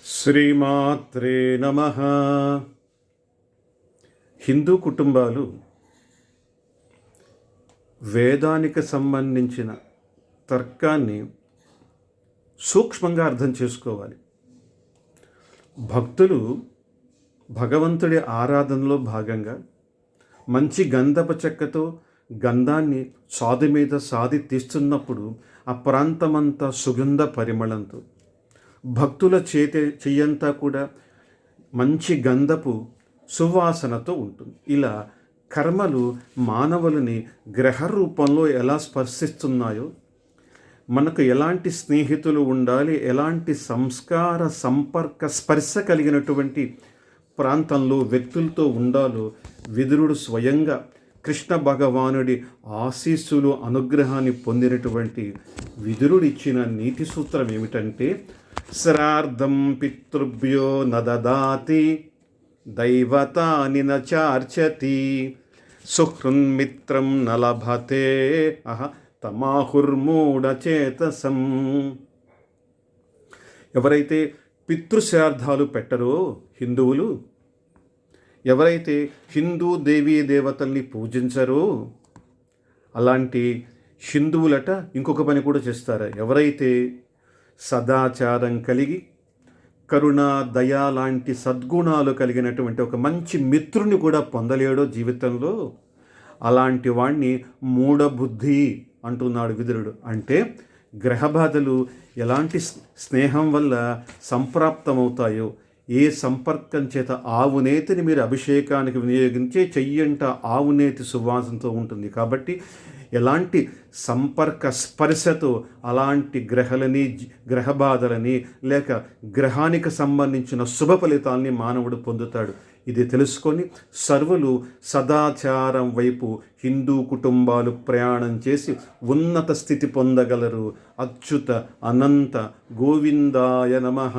శ్రీమాత్రే నమః. హిందూ కుటుంబాలు వేదానికి సంబంధించిన తర్కాన్ని సూక్ష్మంగా అర్థం చేసుకోవాలి. భక్తులు భగవంతుడి ఆరాధనలో భాగంగా మంచి గంధపు చెక్కతో గంధాన్ని సాది మీద సాది తీస్తున్నప్పుడు ఆ ప్రాంతమంతా సుగంధ పరిమళంతో, భక్తుల చెయ్యంతా కూడా మంచి గంధపు సువాసనతో ఉంటుంది. ఇలా కర్మలు మానవులని గ్రహ రూపంలో ఎలా స్పర్శిస్తున్నాయో, మనకు ఎలాంటి స్నేహితులు ఉండాలి, ఎలాంటి సంస్కార సంపర్క స్పర్శ కలిగినటువంటి ప్రాంతంలో వ్యక్తులతో ఉండాలో విదురుడు స్వయంగా కృష్ణ భగవానుడి ఆశీస్సులు అనుగ్రహాన్ని పొందినటువంటి విదురుడు ఇచ్చిన నీతి సూత్రం ఏమిటంటే, శ్రార్థం పితృభ్యో నదదాతి దైవతాని చార్చతి సుహృన్మిత్రం నలభతే తమాహుర్మూఢచేతసం. ఎవరైతే పితృశ్రార్థాలు పెట్టరో హిందువులు, ఎవరైతే హిందూ దేవీ దేవతల్ని పూజించరో అలాంటి హిందువులట ఇంకొక పని కూడా చేస్తారు. ఎవరైతే సదాచారం కలిగి కరుణ దయ లాంటి సద్గుణాలు కలిగినటువంటి ఒక మంచి మిత్రుని కూడా పొందలేడో జీవితంలో, అలాంటి వాణ్ణి మూఢబుద్ధి అంటున్నాడు విదురుడు. అంటే గ్రహబాధలు ఎలాంటి స్నేహం వల్ల సంప్రాప్తమవుతాయో, ఏ సంపర్కం చేత ఆవునేతిని మీరు అభిషేకానికి వినియోగించే చెయ్యంట ఆవునేతి సువాసనతో ఉంటుంది. కాబట్టి ఎలాంటి సంపర్క స్పర్శతో అలాంటి గ్రహబాధలని లేక గ్రహానికి సంబంధించిన శుభ ఫలితాల్ని మానవుడు పొందుతాడు. ఇది తెలుసుకొని సర్వులు సదాచారం వైపు హిందూ కుటుంబాలు ప్రయాణం చేసి ఉన్నత స్థితి పొందగలరు. అచ్యుత అనంత గోవిందాయ నమః.